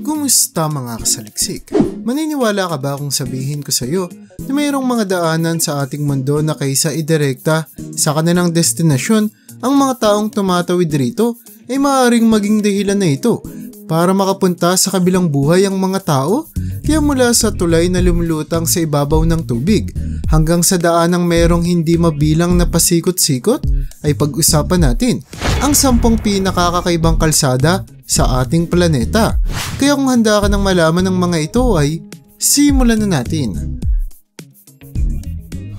Kumusta mga kasaliksik? Maniniwala ka ba kung sabihin ko sa iyo na mayroong mga daanan sa ating mundo na kaysa idirekta sa kanilang destinasyon, ang mga taong tumatawid rito ay maaaring maging dahilan na ito para makapunta sa kabilang buhay ang mga tao? Kaya mula sa tulay na lumulutang sa ibabaw ng tubig hanggang sa daanang mayroong hindi mabilang na pasikot-sikot, ay pag-usapan natin ang 10 pinakakakaibang kalsada sa ating planeta. Kaya kung handa ka ng malaman ng mga ito ay simulan na natin.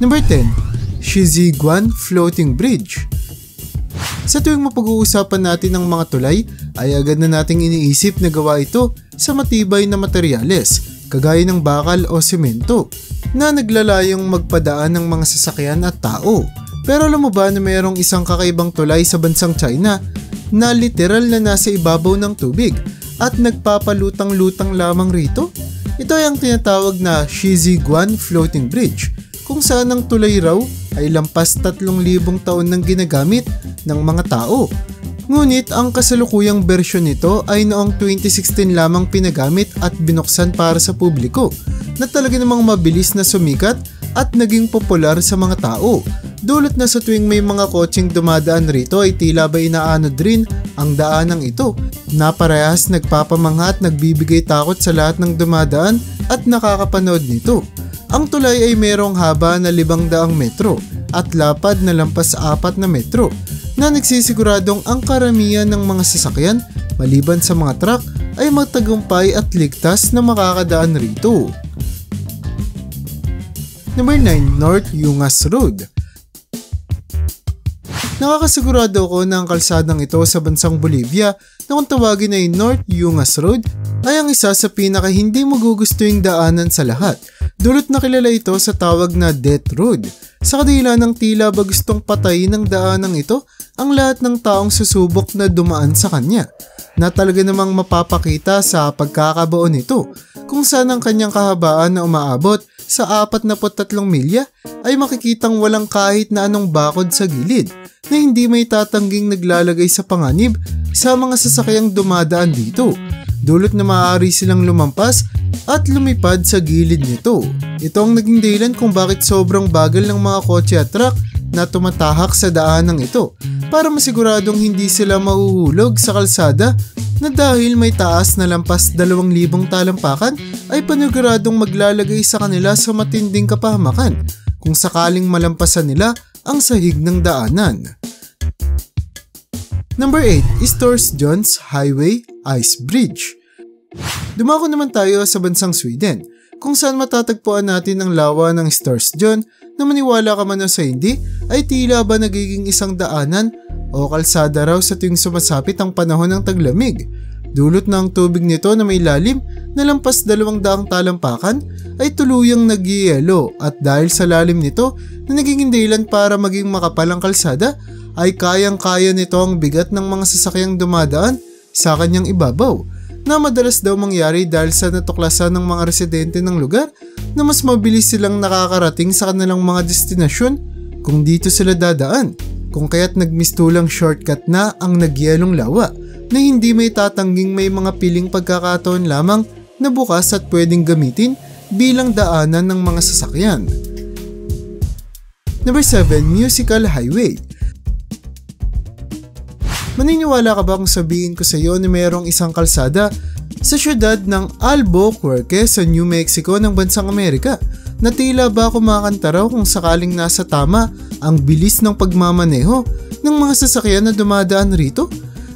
Number 10. Shiziguan Floating Bridge. Sa tuwing mapag-uusapan natin ng mga tulay ay agad na nating iniisip na gawa ito sa matibay na materyales kagaya ng bakal o semento na naglalayong magpadaan ng mga sasakyan at tao. Pero alam mo ba na mayroong isang kakaibang tulay sa bansang China na literal na nasa ibabaw ng tubig at nagpapalutang-lutang lamang rito? Ito ay ang tinatawag na Shiziguan Floating Bridge, kung saan ang tulay raw ay lampas 3,000 taon nang ginagamit ng mga tao. Ngunit ang kasalukuyang bersyon nito ay noong 2016 lamang pinagamit at binuksan para sa publiko, na talaga namang mabilis na sumikat at naging popular sa mga tao. Dulot na sa tuwing may mga kotseng dumadaan rito ay tila ba inaanod rin ang daanang ito, na parehas nagpapamangha at nagbibigay takot sa lahat ng dumadaan at nakakapanood nito. Ang tulay ay mayroong haba na 500 metro at lapad na lampas 4 na metro, na nagsisiguradong ang karamihan ng mga sasakyan maliban sa mga truck ay magtagumpay at ligtas na makakadaan rito. Number 9. North Yungas Road. Nakakasigurado ko na ang kalsadang ito sa bansang Bolivia na kung tawagin ay North Yungas Road ay ang isa sa pinaka hindi magugustuhing daanan sa lahat. Dulot na kilala ito sa tawag na Death Road. Sa kadila ng tila ba gustong patayin ng daanang ito ang lahat ng taong susubok na dumaan sa kanya, na talaga namang mapapakita sa pagkakabuo nito, kung saan ang kanyang kahabaan na umaabot sa 43 milya ay makikitang walang kahit na anong bakod sa gilid, na hindi may tatangging naglalagay sa panganib sa mga sasakyang dumadaan dito. Dulot na maaari silang lumampas at lumipad sa gilid nito. Ito ang naging dahilan kung bakit sobrang bagal ng mga kotse at truck na tumatahak sa daanang ito, para masiguradong hindi sila mahuhulog sa kalsada, na dahil may taas na lampas 2,000 talampakan ay paniguradong maglalagay sa kanila sa matinding kapahamakan kung sakaling malampasan nila ang sahig ng daanan. Number 8. Storsjöns Highway Ice Bridge. Dumako naman tayo sa bansang Sweden, kung saan matatagpuan natin ang lawa ng Storsjön na maniwala ka man o sa hindi ay tila ba nagiging isang daanan o kalsada raw sa tuwing sumasapit ang panahon ng taglamig. Dulot na ang tubig nito na may lalim na lampas 200 talampakan ay tuluyang nagyayelo, at dahil sa lalim nito na nagiging dahilan para maging makapal ang kalsada ay kayang-kaya nito ang bigat ng mga sasakyang dumadaan sa kanyang ibabaw, na madalas daw mangyari dahil sa natuklasan ng mga residente ng lugar na mas mabilis silang nakakarating sa kanilang mga destinasyon kung dito sila dadaan, kung kaya't nagmistulang shortcut na ang nagyelong lawa, na hindi may tatangging may mga piling pagkakataon lamang na bukas at pwedeng gamitin bilang daanan ng mga sasakyan. Number 7. Musical Highway. Maniniwala ka ba kung sabihin ko sa iyo na mayroong isang kalsada sa syudad ng Albuquerque sa New Mexico ng bansang Amerika na tila ba kumakanta raw kung sakaling nasa tama ang bilis ng pagmamaneho ng mga sasakyan na dumadaan rito?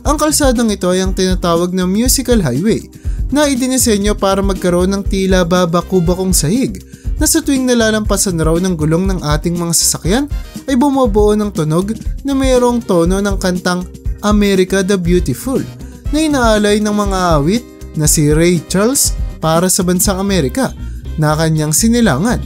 Ang kalsadang ito ay ang tinatawag na Musical Highway, na idinisenyo para magkaroon ng tila ba baku-bakong sahig, na sa tuwing nalalampasan raw ng gulong ng ating mga sasakyan ay bumubuo ng tunog na mayroong tono ng kantang America the Beautiful, na inaalay ng mga awit na si Ray Charles para sa bansang Amerika na kanyang sinilangan.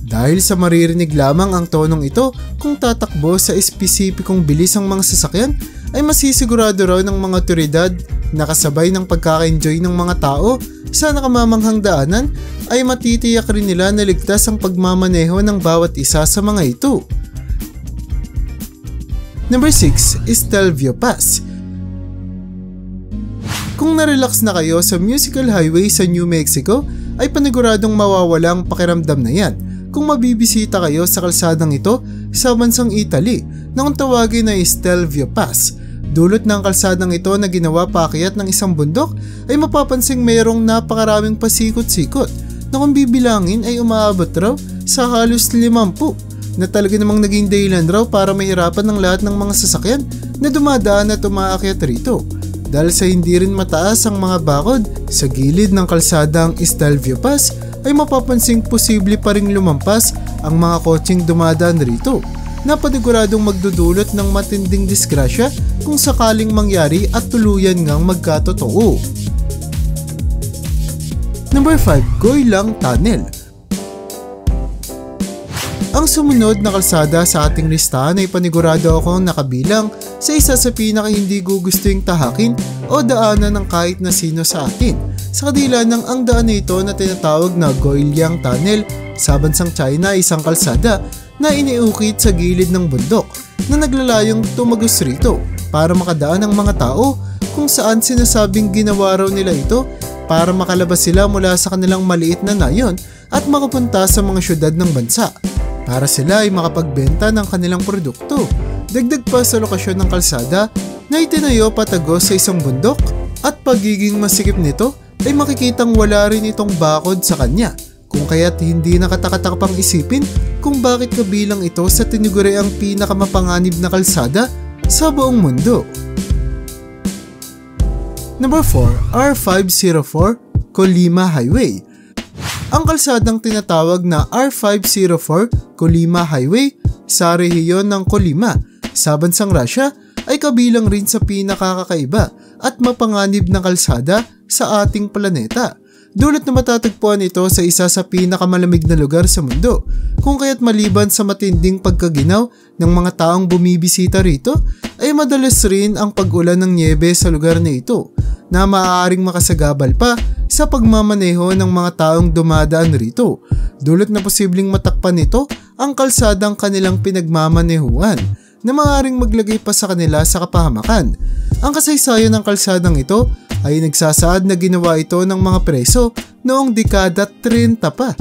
Dahil sa maririnig lamang ang tonong ito kung tatakbo sa espesipikong bilis ang mga sasakyan, ay masisigurado raw ng mga otoridad na kasabay ng pagkaka-enjoy ng mga tao sa nakamamanghang daanan ay matitiyak rin nila na ligtas ang pagmamaneho ng bawat isa sa mga ito. Number 6. Stelvio Pass. Kung narelax na kayo sa musical highway sa New Mexico, ay paniguradong mawawala ang pakiramdam na yan kung mabibisita kayo sa kalsadang ito sa bansang Italy na kung tawagin ay Stelvio Pass. Dulot ng kalsadang ito na ginawa paakyat ng isang bundok ay mapapansing mayroong napakaraming pasikot-sikot na kung bibilangin ay umaabot raw sa halos 50 na talaga namang naging dahilan raw para mahirapan ng lahat ng mga sasakyan na dumadaan at umaakyat rito. Dahil sa hindi rin mataas ang mga bakod sa gilid ng kalsadang Stelvio Pass ay mapapansing posible pa ring lumampas ang mga kotseng dumadaan rito na paniguradong magdudulot ng matinding disgrasya kung sakaling mangyari at tuluyan ngang magkatotoo. Number 5. Goylang Tunnel. Ang sumunod na kalsada sa ating listahan ay panigurado akong nakabilang sa isa sa pinaka hindi gugustuhing tahakin o daanan ng kahit na sino sa atin. Sa kadila ng ang daan na ito na tinatawag na Goylang Tunnel sa bansang China ay isang kalsada na iniukit sa gilid ng bundok na naglalayong tumagos rito para makadaan ang mga tao kung saan sinasabing ginawa raw nila ito para makalabas sila mula sa kanilang maliit na nayon at makapunta sa mga syudad ng bansa para sila ay makapagbenta ng kanilang produkto. Dagdag pa sa lokasyon ng kalsada na itinayo patagos sa isang bundok at pagiging masikip nito ay makikitang wala rin itong bakod sa kanya kung kaya't hindi nakatakatak pang isipin kung bakit kabilang ito sa tiniguriang pinakamapanganib na kalsada sa buong mundo. Number 4. R504 Colima Highway. Ang kalsadang tinatawag na R504 Colima Highway sa rehiyon ng Colima sa bansang Russia ay kabilang rin sa pinakakakaiba at mapanganib na kalsada sa ating planeta. Dulot na matatagpuan ito sa isa sa pinakamalamig na lugar sa mundo kung kaya't maliban sa matinding pagkaginaw ng mga taong bumibisita rito ay madalas rin ang pag-ulan ng nyebe sa lugar na ito na maaaring makasagabal pa sa pagmamaneho ng mga taong dumadaan rito. Dulot na posibleng matakpan nito ang kalsadang kanilang pinagmamanehuan na maaaring maglagay pa sa kanila sa kapahamakan. Ang kasaysayan ng kalsadang ito ay nagsasaad na ginawa ito ng mga preso noong dekada 30 pa,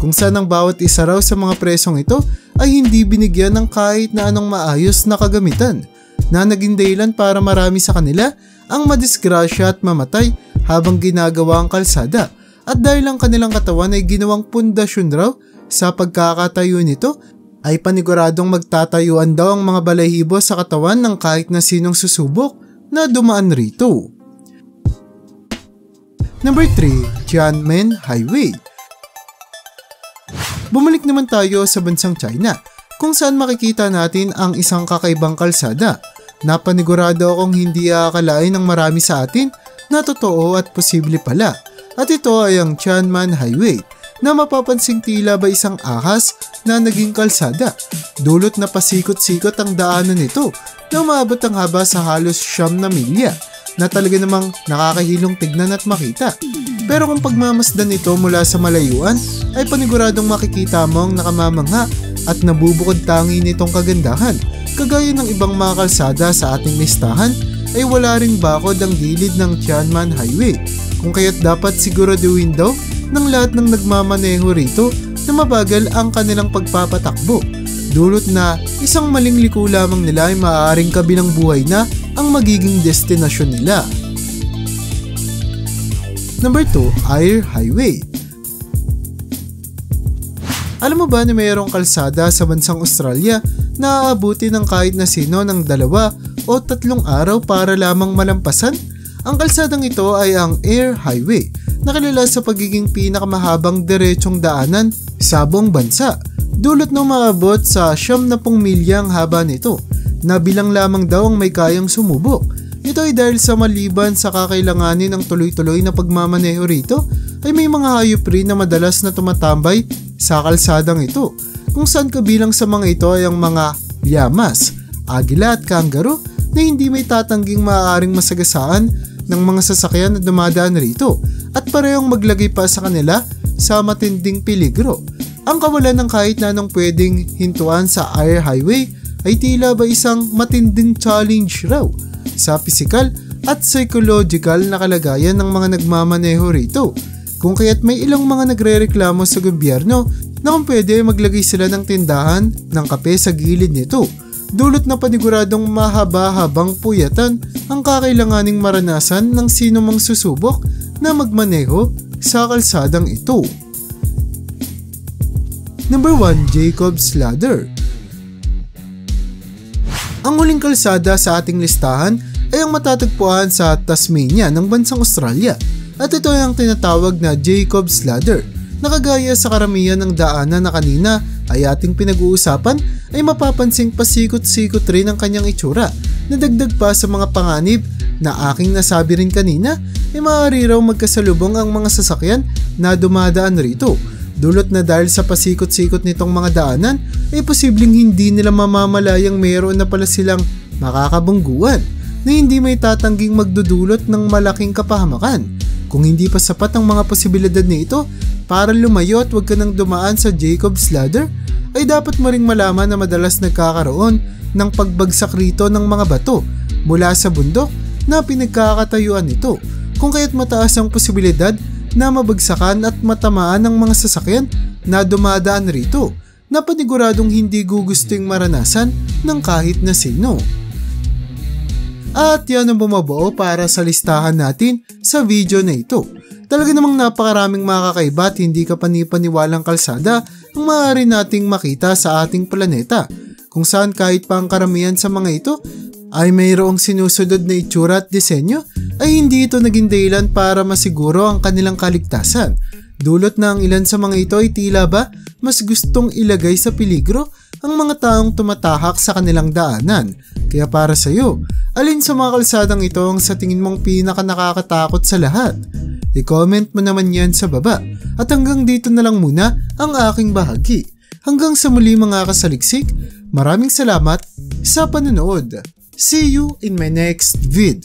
kung saan ang bawat isa raw sa mga presong ito ay hindi binigyan ng kahit na anong maayos na kagamitan na naging dahilan para marami sa kanila ang madisgrasya at mamatay habang ginagawa ang kalsada at dahil ang kanilang katawan ay ginawang pundasyon raw sa pagkakatayo nito ay paniguradong magtatayuan daw ang mga balahibo sa katawan ng kahit na sinong susubok na dumaan rito. Number 3. Jianmen Highway. Bumalik naman tayo sa bansang China kung saan makikita natin ang isang kakaibang kalsada na panigurado akong hindi aakalain ng marami sa atin na totoo at posible pala. At ito ay ang Jianmen Highway na mapapansing tila ba isang ahas na naging kalsada. Dulot na pasikot-sikot ang daanan nito na umabot ang haba sa halos 9 milya na talaga namang nakakahilong tignan at makita. Pero kung pagmamasdan ito mula sa malayuan ay paniguradong makikita mo ang nakamamangha at nabubukod tangi nitong kagandahan. Kagaya ng ibang mga kalsada sa ating listahan ay wala ring bakod ang gilid ng Jianmen Highway kung kaya't dapat siguraduhin daw ng lahat ng nagmamaneho rito na mabagal ang kanilang pagpapatakbo. Dulot na isang maling liko lamang nila ay maaaring kabilang buhay na ang magiging destinasyon nila. Number 2. Air Highway. Alam mo ba na mayroong kalsada sa bansang Australia na aabuti ng kahit na sino ng 2 o 3 araw para lamang malampasan? Ang kalsadang ito ay ang Air Highway na kilala sa pagiging pinakamahabang diretsong daanan sa buong bansa. Dulot na umaabot sa 70 milya ang haba nito na bilang lamang daw ang may kayang sumubok. Ito ay dahil sa maliban sa kakailanganin ng tuloy-tuloy na pagmamaneho rito ay may mga hayop rin na madalas na tumatambay sa kalsadang ito kung saan kabilang sa mga ito ay ang mga llamas, agila at kangaroo na hindi may tatangging maaaring masagasaan ng mga sasakyan na dumadaan rito at parehong maglagay pa sa kanila sa matinding peligro. Ang kawalan ng kahit na anong pwedeng hintuan sa Air Highway ay tila ba isang matinding challenge raw sa pisikal at psychological na kalagayan ng mga nagmamaneho rito. Kung kaya't may ilang mga nagrereklamo sa gobyerno na kung pwede maglagay sila ng tindahan ng kape sa gilid nito, dulot na paniguradong mahaba-habang puyatan ang kakailanganing maranasan ng sino mang susubok na magmaneho sa kalsadang ito. Number 1. Jacob's Ladder. Ang huling kalsada sa ating listahan ay ang matatagpuan sa Tasmania ng bansang Australia, at ito ay ang tinatawag na Jacob's Ladder. Nakagaya sa karamihan ng daanan na kanina ay ating pinag-uusapan, ay mapapansing pasikot-sikot rin ang kanyang itsura, na dagdag pa sa mga panganib na aking nasabi rin kanina, ay maaari raw magkasalubong ang mga sasakyan na dumadaan rito. Dulot na dahil sa pasikot-sikot nitong mga daanan ay posibleng hindi nila mamamalayang mayroon na pala silang makakabungguan na hindi may tatangging magdudulot ng malaking kapahamakan. Kung hindi pa sapat ang mga posibilidad nito para lumayo at huwag ka nang dumaan sa Jacob's Ladder, ay dapat mo ring malaman na madalas nagkakaroon ng pagbagsak rito ng mga bato mula sa bundok na pinagkakatayuan nito, kung kaya't mataas ang posibilidad na mabagsakan at matamaan ng mga sasakyan na dumadaan rito na paniguradong hindi gugusting maranasan ng kahit na sino. At yan ang bumabuo para sa listahan natin sa video na ito. Talaga namang napakaraming makakaiba at hindi ka panipaniwalang kalsada ang maaari nating makita sa ating planeta, kung saan kahit pa ang karamihan sa mga ito ay mayroong sinusunod na itsura at disenyo, ay hindi ito naging dahilan para masiguro ang kanilang kaligtasan. Dulot na ang ilan sa mga ito ay tila ba mas gustong ilagay sa peligro ang mga taong tumatahak sa kanilang daanan. Kaya para sa iyo, alin sa mga kalsadang ito ang sa tingin mong pinaka nakakatakot sa lahat? I-comment mo naman yan sa baba. At hanggang dito na lang muna ang aking bahagi. Hanggang sa muli mga kasaliksik, maraming salamat sa panonood. See you in my next vid.